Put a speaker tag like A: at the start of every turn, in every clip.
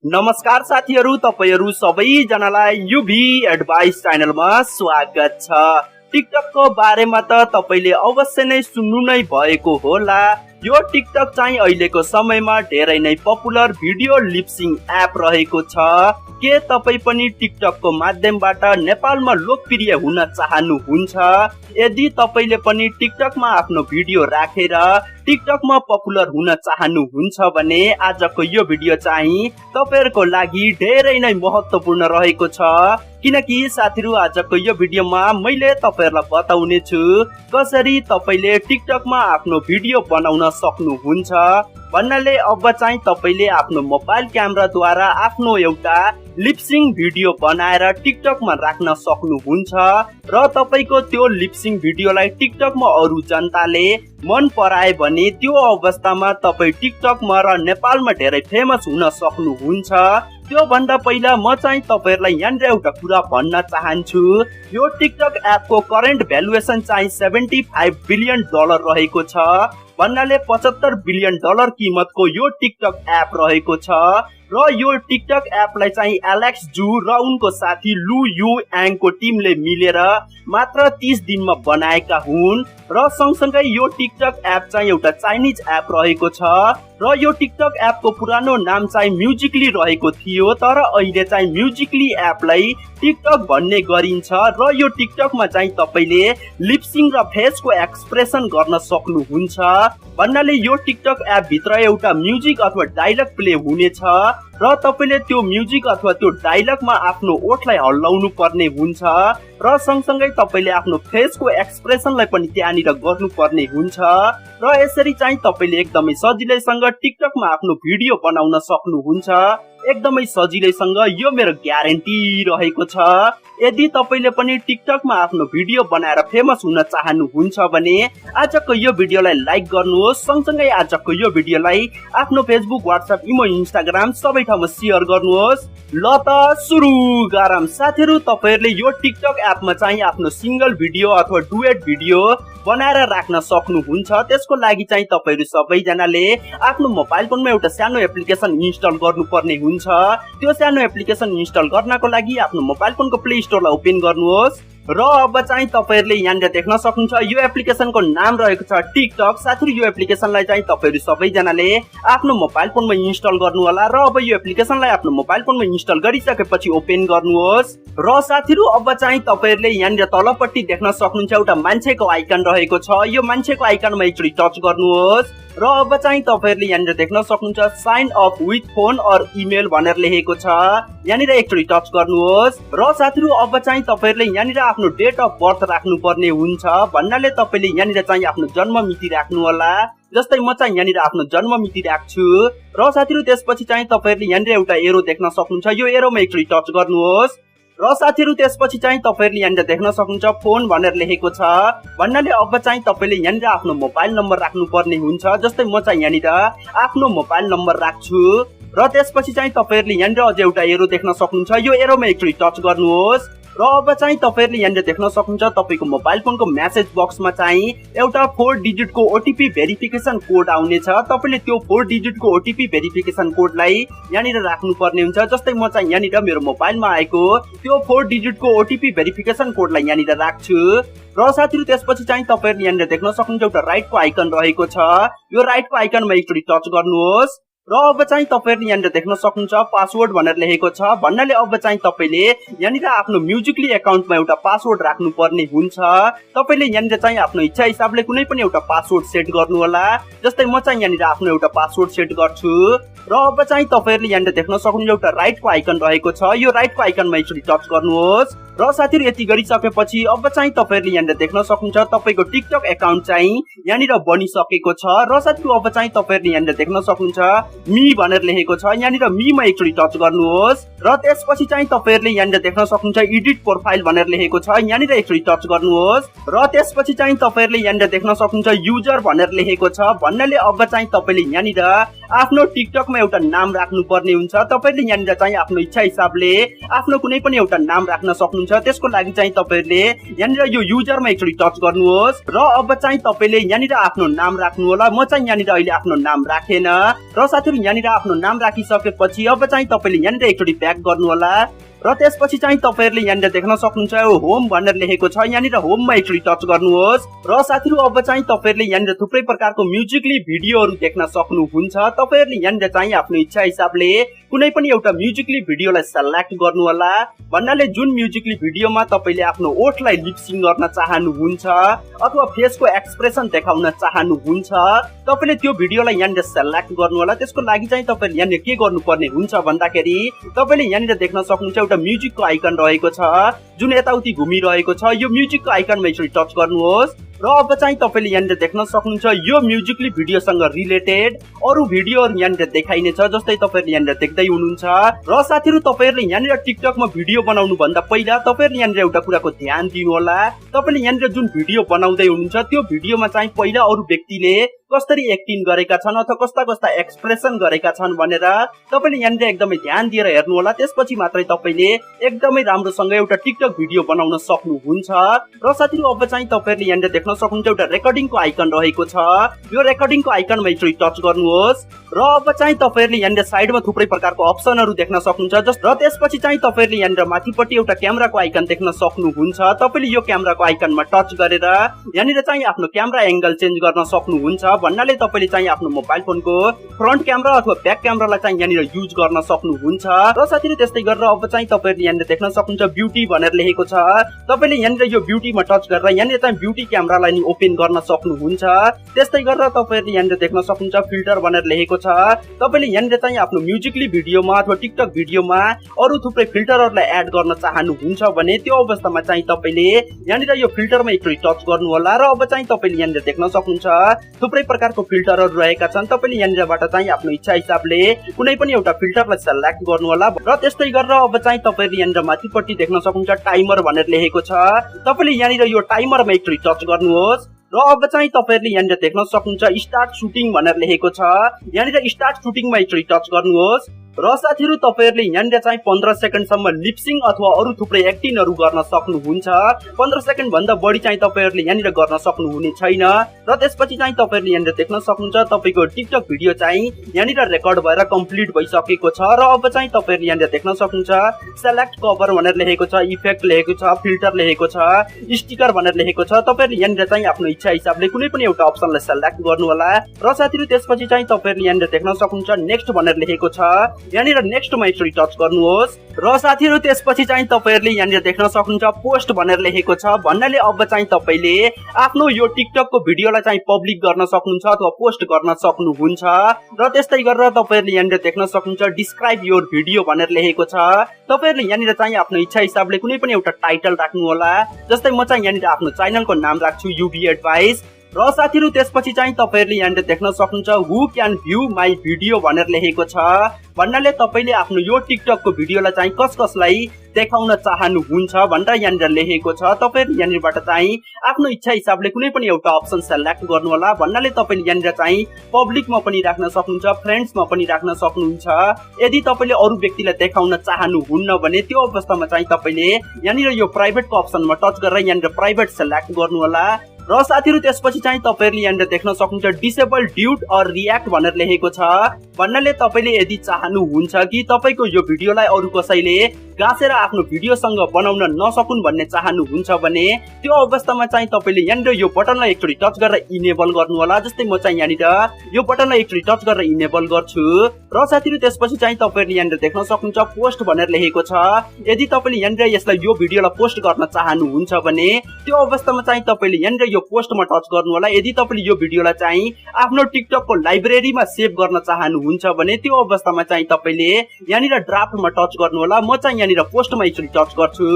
A: नमस्कार साथीहरु, तपाईहरु सबैजनालाई UvAdvice च्यानलमा स्वागत छ। टिकटकको बारेमा त तपाईले अवश्य नै सुन्नु नै भएको होला। यो टिकटक चाहिँ अहिलेको समयमा धेरै नै पपुलर भिडियो लिपसिङ एप रहेको छ। के तपाई पनि टिकटकको माध्यमबाट नेपालमा लोकप्रिय हुन चाहनुहुन्छ? यदि तपाईले पनि टिकटकमा आफ्नो भिडियो राखेर टिकटकमा पपुलर हुन चाहनुहुन्छ भने आजको यो भिडियो चाहिँ तपाईहरुको लागि धेरै नै महत्त्वपूर्ण रहेको छ। किनकि साथीहरु, आजको यो भिडियोमा मैले तपाईहरुलाई बताउने छु कसरी तपाईले टिकटकमा आफ्नो भिडियो बनाउन सक्नुहुन्छ। भन्नाले अब चाहिँ तपाईले आफ्नो मोबाइल क्यामेराद्वारा आफ्नो एउटा लिपसिङ भिडियो बनाएर टिकटकमा राख्न सक्नुहुन्छ र तपाईको त्यो लिपसिङ भिडियोलाई टिकटकमा अरु जनताले मन पराए भने त्यो अवस्थामा तपाई टिकटकमा र नेपालमा धेरै फेमस हुन सक्नुहुन्छ। त्यो भन्दा पहिला म चाहिँ तपाईहरुलाई यहाँनिर एउटा कुरा भन्न चाहन्छु। यो टिकटक एपको करेन्ट भ्यालुएसन चाहिँ $75 बिलियन रहेको छ। भन्नाले $75 बिलियन किमतको यो टिकटक एप रहेको छ र यो टिकटक एपलाई चाहिँ एलेक्स जु र उनको साथी लु यु याङको टिमले मिलेर मात्र 30 दिनमा बनाएका हुन् र सँगसँगै यो टिकटक एप चाहिँ एउटा चाइनिज एप रहेको छ र यो टिकटक एपको पुरानो नाम चाहिँ म्युजिकली रहेको थियो, तर अहिले चाहिँ म्युजिकली एपलाई टिकटक भन्ने गरिन्छ र यो टिकटकमा चाहिँ तपाईले लिपसिङ र फेसको एक्सप्रेसन गर्न सक्नुहुन्छ। भन्नाले यो टिकटक एप भित्र एउटा म्युजिक अथवा डायलग प्ले हुनेछ र तपाईले त्यो म्युजिक अथवा त्यो डायलगमा आफ्नो ओठलाई हल्लाउनु पर्ने हुन्छ र सँगसँगै तपाईले आफ्नो फेसको एक्सप्रेसनलाई पनि त्यहाँनिर गर्नुपर्ने हुन्छ र यसरी चाहिँ तपाईले एकदमै सजिलैसँग टिकटकमा आफ्नो भिडियो बनाउन सक्नुहुन्छ। एकदमै सजिलैसँग, यो मेरो ग्यारेन्टी रहेको छ। यदि तपाईले पनि टिकटकमा आफ्नो भिडियो बनाएर फेमस हुन चाहनुहुन्छ भने आजको यो भिडियोलाई लाइक गर्नुहोस्, सँगसँगै आजको यो भिडियोलाई आफ्नो फेसबुक, व्हाट्सएप, इमो, इन्स्टाग्राम सबै ठाउँमा शेयर गर्नुहोस्। ल त सुरु गरौँ। साथीहरु, तपाईहरुले यो टिकटक एपमा चाहिँ आफ्नो सिंगल भिडियो अथवा डुएट भिडियो बनाएर राख्न सक्नुहुन्छ। त्यसको लागि चाहिँ तपाईहरु सबैजनाले आफ्नो मोबाइल फोनमा एउटा सानो एप्लिकेसन इन्स्टल गर्नुपर्ने हुन्छ। त्यो सानो एप्लिकेसन इन्स्टल गर्नको लागि आफ्नो मोबाइल फोनको प्ले स्टोरलाई ओपन गर्नुहोस् र अब चाहिँ तपाईहरुले यहाँनिर देख्न सक्नुहुन्छ यो एप्लिकेसनको नाम रहेको छ टिकटक। साथीहरु, यो एप्लिकेसनलाई चाहिँ तपाईहरु सबैजनाले आफ्नो मोबाइल फोनमा इन्स्टल गर्नु होला र अब यो एप्लिकेसनलाई आफ्नो मोबाइल फोनमा इन्स्टल गरिसकेपछि ओपन गर्नुहोस् र साथीहरु अब चाहिँ तपाईहरुले यहाँनिर तलपट्टि देख्न सक्नुहुन्छ एउटा मान्छेको आइकन रहेको छ। यो मान्छेको आइकनमा एकचोटी टच गर्नुहोस् र अब चाहिँ तपाईहरुले यहाँनिर देख्न सक्नुहुन्छ sign up with phone or email भनेर लेखेको छ। यहाँनिर एकचोटी टच गर्नुहोस् र साथीहरु अब चाहिँ तपाईहरुले यहाँनिर आफ्नो डेट अफ बर्थ राख्नु पर्ने हुन्छ। भन्नाले तपाईले यहाँनिर चाहिँ आफ्नो जन्म मिति राख्नु होला। जस्तै म चाहिँ यहाँनिर आफ्नो जन्म मिति राख्छु र साथीहरु त्यसपछि चाहिँ तपाईहरुले यहाँनिर एउटा एरो देख्न सक्नुहुन्छ। यो एरोमा एकचोटी टच गर्नुहोस् र साथीहरु त्यसपछि चाहिँ तपाईहरुले यहाँनिर देख्न सक्नुहुन्छ फोन भनेर लेखेको छ। भन्नाले अब चाहिँ तपाईले यहाँनिर आफ्नो मोबाइल नम्बर राख्नु पर्ने हुन्छ। जस्तै म चाहिँ यहाँनिर आफ्नो मोबाइल नम्बर राख्छु र त्यसपछि चाहिँ तपाईहरुले यहाँनिर अझ एउटा एरो देख्न सक्नुहुन्छ। यो एरोमा एकचोटी टच गर्नुहोस् र अब चाहिँ तपाईहरुले यहाँनिर देख्न सक्नुहुन्छ तपाईको मोबाइल फोनको मेसेज बक्समा चाहिँ एउटा 4 डिजिटको ओटीपी भेरिफिकेसन कोड आउनेछ। तपाईले त्यो 4 डिजिटको ओटीपी भेरिफिकेसन कोडलाई यहाँनिर राख्नु पर्ने हुन्छ। जस्तै म चाहिँ यहाँनिर मेरो मोबाइलमा आएको त्यो 4 डिजिटको ओटीपी भेरिफिकेसन कोडलाई यहाँनिर राख्छु र साथीहरु त्यसपछि चाहिँ तपाईहरुले यहाँनिर देख्न सक्नुहुन्छ एउटा राइटको आइकन रहेको छ। यो राइटको आइकनमा एकचोटी टच गर्नुहोस् र अब चाहिँ तपाईहरुले यहाँनिर देख्न सक्नुहुन्छ पासवर्ड भनेर लेखेको छ। भन्नाले अब चाहिँ तपाईले यहाँनिर आफ्नो म्युजिकली एकाउन्टमा एउटा पासवर्ड राख्नु पर्ने हुन्छ। तपाईले यहाँनिर चाहिँ आफ्नो इच्छा हिसाबले कुनै पनि एउटा पासवर्ड सेट गर्नु होला। जस्तै म चाहिँ यहाँनिर आफ्नो एउटा पासवर्ड सेट गर्छु र अब चाहिँ तपाईहरुले यहाँनिर देख्न सक्नुहुन्छ एउटा राइटको आइकन रहेको छ। यो राइटको आइकनमा एकचोटी टच गर्नुहोस् र साथीहरु यति गरिसकेपछि अब चाहिँ तपाईहरुले यहाँनिर देख्न सक्नुहुन्छ तपाईको टिकटक एकाउन्ट चाहिँ यहाँनिर बनिसकेको छ र साथीहरु अब चाहिँ तपाईहरुले यहाँनिर देख्न सक्नुहुन्छ मी भनेर लेखेको छ। यहाँनिर मीमा एकचोटी टच गर्नुहोस् र त्यसपछि चाहिँ तपाईहरुले यहाँनिर देख्न सक्नुहुन्छ एडिट प्रोफाइल भनेर लेखेको छ। यहाँनिर एकचोटी टच गर्नुहोस् र त्यसपछि चाहिँ तपाईहरुले यहाँनिर देख्न सक्नुहुन्छ युजर भनेर लेखेको छ। भन्नाले अब चाहिँ तपाईले यहाँनिर आफ्नो टिकटकमा एउटा नाम राख्नुपर्ने हुन्छ। तपाईले यहाँनिर चाहिँ आफ्नो इच्छा हिसाबले आफ्नो कुनै पनि एउटा नाम राख्न सक्नुहुन्छ। त्यसको लागि चाहिँ तपाईले यहाँनिर यो युजरमा एकचोटी टच गर्नुहोस् र अब चाहिँ तपाईले यहाँनिर आफ्नो नाम राख्नु होला। म चाहिँ यहाँनिर अहिले आफ्नो नाम राखेन र साथीहरु यहाँनिर आफ्नो नाम राखिसकेपछि अब चाहिँ तपाईले यहाँनिर एकचोटी ब्याक गर्नु होला र त्यसपछि चाहिँ तपाईहरुले यहाँनिर देख्न सक्नुहुन्छ होम भनेर लेखेको छ। यहाँनिर होममा एकचोटी टच गर्नुहोस् र साथीहरु अब चाहिँ तपाईहरुले यहाँनिर थुप्रै प्रकारको म्युजिकली भिडियोहरु देख्न सक्नुहुन्छ। तपाईहरुले यहाँनिर चाहिँ आफ्नो इच्छा हिसाबले कुनै पनि एउटा म्युजिकली भिडियोलाई सिलेक्ट गर्नु होला। भन्नाले जुन म्युजिकली भिडियोमा तपाईले आफ्नो ओठलाई लिपसिङ गर्न चाहनुहुन्छ अथवा फेसको एक्सप्रेसन देखाउन चाहनुहुन्छ तपाईले त्यो भिडियोलाई यहाँनिर सिलेक्ट गर्नु होला। त्यसको लागि चाहिँ तपाईले यहाँनिर के गर्नुपर्ने हुन्छ भन्दाखेरि तपाईले यहाँनिर देख्न सक्नुहुन्छ एउटा म्युजिकको आइकन रहेको छ जुन यताउति घुमिरहेको छ। यो म्युजिकको आइकनमा एकचोटी टच गर्नुहोस् र अब चाहिँ तपाईले यहाँनिर देख्न सक्नुहुन्छ यो म्युजिकली भिडियोसँग रिलेटेड अरु भिडियोहरु यहाँनिर देखाइनेछ जस्तै तपाईहरुले यहाँनिर देख्दै हुनुहुन्छ। र साथीहरु तपाईहरुले यहाँनिर टिकटकमा भिडियो बनाउनु भन्दा पहिला तपाईहरुले यहाँनिर एउटा कुराको ध्यान दिनु होला। तपाईले यहाँनिर जुन भिडियो बनाउँदै हुनुहुन्छ त्यो भिडियोमा चाहिँ पहिला अरु व्यक्तिले कसरी एक्टिङ गरेका छन् अथवा कस्ता कस्ता एक्सप्रेसन गरेका छन् भनेर तपाईले यहाँनिर एकदमै ध्यान दिएर हेर्नु होला। त्यसपछि मात्रै तपाईले एकदमै राम्रोसँग एउटा टिकटक भिडियो बनाउन सक्नुहुन्छ। र साथीहरु अब चाहिँ तपाईहरुले यहाँनिर देख्न सक्नुहुन्छ एउटा रेकर्डिङको आइकन रहेको छ। यो रेकर्डिङको आइकनमा एकचोटी टच गर्नुहोस् र अब चाहिँ तपाईहरुले यहाँनिर साइडमा थुप्रै प्रकारको अप्सनहरु देख्न सक्नुहुन्छ। र त्यसपछि चाहिँ तपाईहरुले यहाँनिर माथिपट्टि एउटा क्यामेराको आइकन देख्न सक्नुहुन्छ। तपाईले यो क्यामेराको आइकनमा टच गरेर यहाँनिर चाहिँ आफ्नो क्यामेरा एंगल चेन्ज गर्न सक्नुहुन्छ। भन्नाले तपाईले चाहिँ आफ्नो मोबाइल फोनको फ्रन्ट क्यामेरा अथवा ब्याक क्यामेरालाई चाहिँ यहाँनिर युज गर्न सक्नुहुन्छ। र साथीहरु त्यस्तै गरेर अब चाहिँ तपाईहरुले यहाँनिर देख्न सक्नुहुन्छ ब्युटी भनेर लेखेको छ। तपाईले यहाँनिर यो ब्युटीमा टच गरेर यहाँनिर चाहिँ ब्युटी क्यामेरालाई नि ओपन गर्न सक्नुहुन्छ। त्यस्तै गरेर तपाईहरुले यहाँनिर देख्न सक्नुहुन्छ फिल्टर भनेर लेखेको छ। तपाईले यहाँनिर चाहिँ आफ्नो म्युजिकली भिडियोमा अथवा टिकटक भिडियोमा अरु थुप्रै फिल्टरहरुलाई एड गर्न चाहनुहुन्छ भने त्यो अवस्थामा चाहिँ तपाईले यहाँनिर यो फिल्टरमा एकचोटी टच गर्नु होला। र अब चाहिँ तपाईले यहाँनिर देख्न सक्नुहुन्छ थुप्रै प्रकारको फिल्टरहरु रहेका छन्। तपाईले यहाँनिरबाट चाहिँ आफ्नो इच्छा हिसाबले कुनै पनि एउटा फिल्टरलाई सिलेक्ट गर्नु होला। र त्यस्तै गरेर अब चाहिँ तपाईले यहाँनिर माथिपट्टि देख्न सक्नुहुन्छ टाइमर भनेर लेखेको छ। तपाईले यहाँनिर यो टाइमरमा एकचोटी टच गर्नुहोस् र अब चाहिँ तपाईहरुले यहाँनिर देख्न सक्नुहुन्छ स्टार्ट सुटिङ भनेर लेखेको छ। यहाँनिर स्टार्ट सुटिङमा एकचोटी टच गर्नुहोस् र साथीहरु तपाईहरुले यहाँनिर चाहिँ 15 सेकेन्डसम्म लिपसिङ अथवा अरु थुप्रै एक्टिङहरु गर्न सक्नुहुन्छ। 15 सेकेन्ड भन्दा बढी चाहिँ तपाईहरुले यहाँनिर गर्न सक्नुहुने छैन। र त्यसपछि चाहिँ तपाईहरुले यहाँनिर देख्न सक्नुहुन्छ तपाईको टिकटक भिडियो चाहिँ यहाँनिर रेकर्ड भएर कम्प्लिट भइसकेको छ। र अब चाहिँ तपाईहरुले यहाँनिर देख्न सक्नुहुन्छ सेलेक्ट कभर भनेर लेखेको छ, इफेक्ट लेखेको छ, फिल्टर लेखेको छ, स्टिकर भनेर लेखेको छ। तपाईहरुले यहाँनिर चाहिँ आफ्नो इच्छा हिसाबले कुनै पनि एउटा अप्सनलाई सिलेक्ट गर्नु होला। र साथीहरु त्यसपछि चाहिँ तपाईहरुले यहाँनिर देख्न सक्नुहुन्छ नेक्स्ट भनेर लेखेको छ। यहाँनिर नेक्स्टमा एकचोटी टच गर्नुहोस् र साथीहरु त्यसपछि चाहिँ तपाईहरुले यहाँनिर देख्न सक्नुहुन्छ पोस्ट भनेर लेखेको छ। भन्नाले अब चाहिँ तपाईले आफ्नो यो टिकटकको भिडियोलाई चाहिँ पब्लिक गर्न सक्नुहुन्छ अथवा पोस्ट गर्न सक्नुहुन्छ। र त्यस्तै गरेर तपाईहरुले यहाँनिर देख्न सक्नुहुन्छ डिस्क्राइब योर भिडियो भनेर लेखेको छ। तपाईहरुले यहाँनिर चाहिँ आफ्नो इच्छा हिसाबले कुनै पनि एउटा टाइटल राख्नु होला। जस्तै म चाहिँ यहाँनिर आफ्नो च्यानलको नाम राख्छु UvAdvice। र साथीहरु त्यसपछि चाहिँ तपाईहरुले यहाँनिर देख्न सक्नुहुन्छ who can view my video भनेर लेखेको छ। भन्नाले तपाईले आफ्नो यो टिकटकको भिडियोलाई चाहिँ कसलाई देखाउन चाहनुहुन्छ भनेर यहाँनिर लेखेको छ। तपाईहरुले यहाँनिरबाट चाहिँ आफ्नो इच्छा हिसाबले कुनै पनि एउटा अप्सन सिलेक्ट गर्नु होला। भन्नाले तपाईले यहाँनिर चाहिँ पब्लिकमा पनि राख्न सक्नुहुन्छ, फ्रेन्ड्समा पनि राख्न सक्नुहुन्छ। यदि तपाईले अरु व्यक्तिलाई देखाउन चाहनुहुन्न भने त्यो अवस्थामा चाहिँ तपाईले यहाँनिर यो प्राइभेटको अप्सनमा टच गरेर यहाँनिर प्राइभेट सिलेक्ट गर्नु होला। र साथीहरु त्यसपछि चाहिँ तपाईहरुले यहाँनिर देख्न सक्नुहुन्छ डिसेबल ड्युट अर रियाक्ट भनेर लेखेको छ। भन्नाले तपाईले यदि चाहनुहुन्छ कि तपाईको यो भिडियोलाई अरु कसैले गाँसेर आफ्नो भिडियोसँग बनाउन नसकुन् भन्ने चाहनुहुन्छ भने त्यो अवस्थामा चाहिँ तपाईले यहाँनिर यो बटनलाई एकचोटी टच गरेर इनेबल गर्नु होला। जस्तै म चाहिँ यहाँनिर यो बटनलाई एकचोटी टच गरेर इनेबल गर्छु। र साथीहरु त्यसपछि चाहिँ तपाईहरुले यहाँनिर देख्न सक्नुहुन्छ पोस्ट भनेर लेखेको छ। यदि तपाईले यहाँनिर यसलाई यो भिडियोलाई पोस्ट गर्न चाहनुहुन्छ भने त्यो अवस्थामा चाहिँ तपाईले यहाँनिर यो पोस्टमा टच गर्नु होला। यदि तपाईले यो भिडियोलाई चाहिँ आफ्नो टिकटकको लाइब्रेरीमा सेभ गर्न चाहनुहुन्छ भने त्यो अवस्थामा चाहिँ तपाईले यहाँनिर ड्राफ्टमा टच गर्नु होला। म चाहिँ यहाँनिर पोस्टमा एकचोटी टच गर्छु।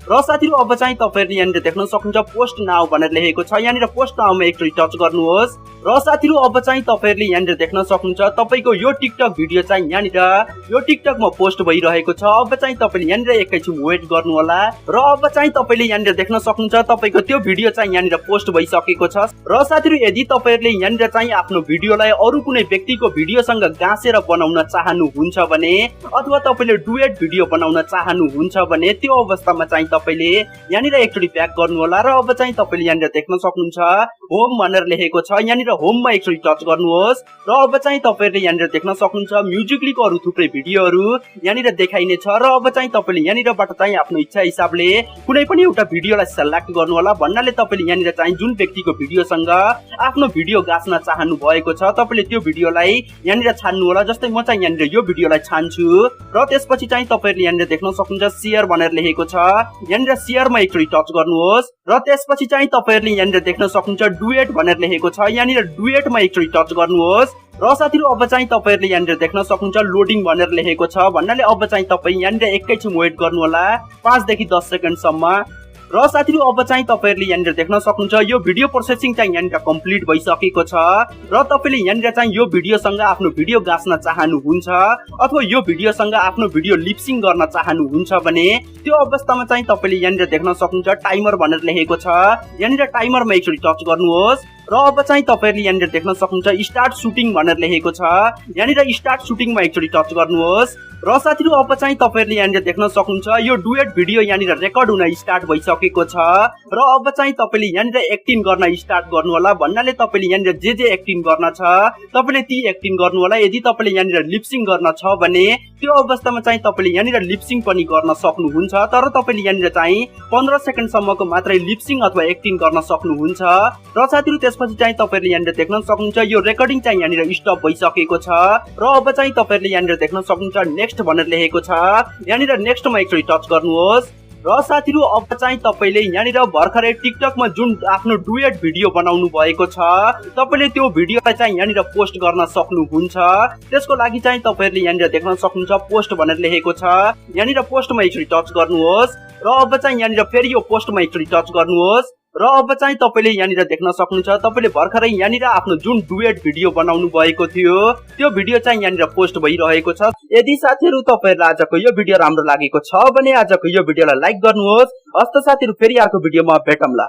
A: र साथीहरु अब चाहिँ तपाईहरुले यहाँनिर देख्न सक्नुहुन्छ पोस्ट नाउ भनेर लेखेको छ। यहाँनिर पोस्ट नाउमा एकचोटी टच गर्नुहोस् र साथीहरु अब चाहिँ तपाईहरुले यहाँनिर देख्न सक्नुहुन्छ तपाईको यो टिकटक भिडियो चाहिँ यहाँनिर यो टिकटकमा पोस्ट भइरहेको छ। अब चाहिँ तपाईले यहाँनिर एकैछिन वेट गर्नु होला र अब चाहिँ तपाईले यहाँनिर देख्न सक्नुहुन्छ तपाईको त्यो भिडियो चाहिँ यहाँनिर पोस्ट भइसकेको छ। र साथीहरु यदि तपाईहरुले यहाँनिर चाहिँ आफ्नो भिडियोलाई अरु कुनै व्यक्तिको भिडियोसँग गाँसेर बनाउन चाहनुहुन्छ भने अथवा तपाईले डुएट भिडियो बनाउन चाहनुहुन्छ भने त्यो अवस्थामा चाहिँ तपाईले यहाँनिर एकचोटी ब्याक गर्नु होला र अब चाहिँ तपाईले यहाँनिर देख्न सक्नुहुन्छ होम भनेर लेखेको छ। यहाँनिर होममा एकचोटी टच गर्नुहोस् र अब चाहिँ तपाईहरुले यहाँनिर देख्न सक्नुहुन्छ म्युजिकलीको अरु थुप्रै भिडियोहरु यहाँनिर देखाइने छ र अब चाहिँ तपाईले यहाँनिरबाट चाहिँ आफ्नो इच्छा हिसाबले कुनै पनि एउटा भिडियोलाई सिलेक्ट गर्नु होला। भन्नाले तपाईले यहाँनिर चाहिँ जुन व्यक्तिको भिडियोसँग आफ्नो भिडियो गाँच्न चाहनु भएको छ तपाईले त्यो भिडियोलाई यहाँनिर छान्नु होला। जस्तै म चाहिँ यहाँनिर यो भिडियोलाई छान्छु र त्यसपछि चाहिँ तपाईहरुले यहाँनिर देख्न सक्नुहुन्छ शेयर भनेर लेखेको छ। यहाँनिर शेयरमा एकचोटी टच गर्नुहोस् र त्यसपछि चाहिँ तपाईहरुले यहाँनिर देख्न सक्नुहुन्छ डुएट भनेर लेखेको छ। यहाँनिर डुएटमा एकचोटी टच गर्नुहोस् र साथीहरु अब चाहिँ तपाईहरुले यहाँनिर देख्न सक्नुहुन्छ लोडिङ भनेर लेखेको छ। भन्नाले अब चाहिँ तपाई यहाँनिर एकैछिन वेट गर्नु होला 5 देखि 10 सेकेन्ड सम्म र साथीहरु अब चाहिँ तपाईहरुले यहाँनिर देख्न सक्नुहुन्छ यो भिडियो प्रोसेसिङ चाहिँ यहाँनिर कम्प्लिट भइसकेको छ र तपाईले यहाँनिर चाहिँ यो भिडियोसँग आफ्नो भिडियो गाँच्न चाहनुहुन्छ अथवा यो भिडियोसँग आफ्नो भिडियो लिपसिङ गर्न चाहनुहुन्छ भने त्यो अवस्थामा चाहिँ तपाईले यहाँनिर देख्न सक्नुहुन्छ टाइमर भनेर लेखेको छ। यहाँनिर टाइमरमा एकचोटी टच गर्नुहोस् र अब चाहिँ तपाईहरुले यहाँनिर देख्न सक्नुहुन्छ स्टार्ट सुटिङ भनेर लेखेको छ। यहाँनिर स्टार्ट सुटिङमा एकचोटी टच गर्नुहोस् र साथीहरु अब चाहिँ तपाईहरुले यहाँनिर देख्न सक्नुहुन्छ यो डुएट भिडियो यहाँनिर रेकर्ड हुन स्टार्ट भइसकेको छ र अब चाहिँ तपाईले यहाँनिर एक्टिङ गर्न स्टार्ट गर्नु होला। भन्नाले तपाईले यहाँनिर जे एक्टिङ गर्न छ तपाईले ती एक्टिङ गर्नु होला। यदि तपाईले यहाँनिर लिपसिङ गर्न छ भने त्यो अवस्थामा चाहिँ तपाईले यहाँनिर लिपसिङ पनि गर्न सक्नुहुन्छ तर तपाईले यहाँनिर चाहिँ 15 सेकेन्ड सम्मको मात्रै लिपसिङ अथवा एक्टिङ गर्न सक्नुहुन्छ र साथीहरु त्यसपछि चाहिँ तपाईहरुले यहाँनिर देख्न सक्नुहुन्छ यो रेकर्डिङ चाहिँ यहाँनिर स्टप भइसकेको छ र अब चाहिँ तपाईहरुले यहाँनिर देख्न सक्नुहुन्छ नेक्स्ट भनेर लेखेको छ। यहाँनिर नेक्स्टमा एकचोटी टच गर्नुहोस् र साथीहरु अब चाहिँ तपाईले यहाँनिर भर्खरै टिकटकमा जुन आफ्नो डुएट भिडियो बनाउनु भएको छ तपाईले त्यो भिडियोलाई चाहिँ यहाँनिर पोस्ट गर्न सक्नुहुन्छ। त्यसको लागि चाहिँ तपाईहरुले यहाँनिर देख्न सक्नुहुन्छ पोस्ट भनेर लेखेको छ। यहाँनिर पोस्टमा एकचोटी टच गर्नुहोस् र अब चाहिँ यहाँनिर फेरि यो पोस्टमा एकचोटी टच गर्नुहोस् र अब चाहिँ तपाईले यहाँनिर देख्न सक्नुहुन्छ तपाईले भर्खरै यहाँनिर आफ्नो जुन डुएट भिडियो बनाउनु भएको थियो त्यो भिडियो चाहिँ यहाँनिर पोस्ट भइरहेको छ। यदि साथीहरु तपाईहरुलाई आजको यो भिडियो राम्रो लागेको छ भने आजको यो भिडियोलाई लाइक गर्नुहोस्। हस्त साथीहरु फेरि अर्को भिडियोमा भेटौँला।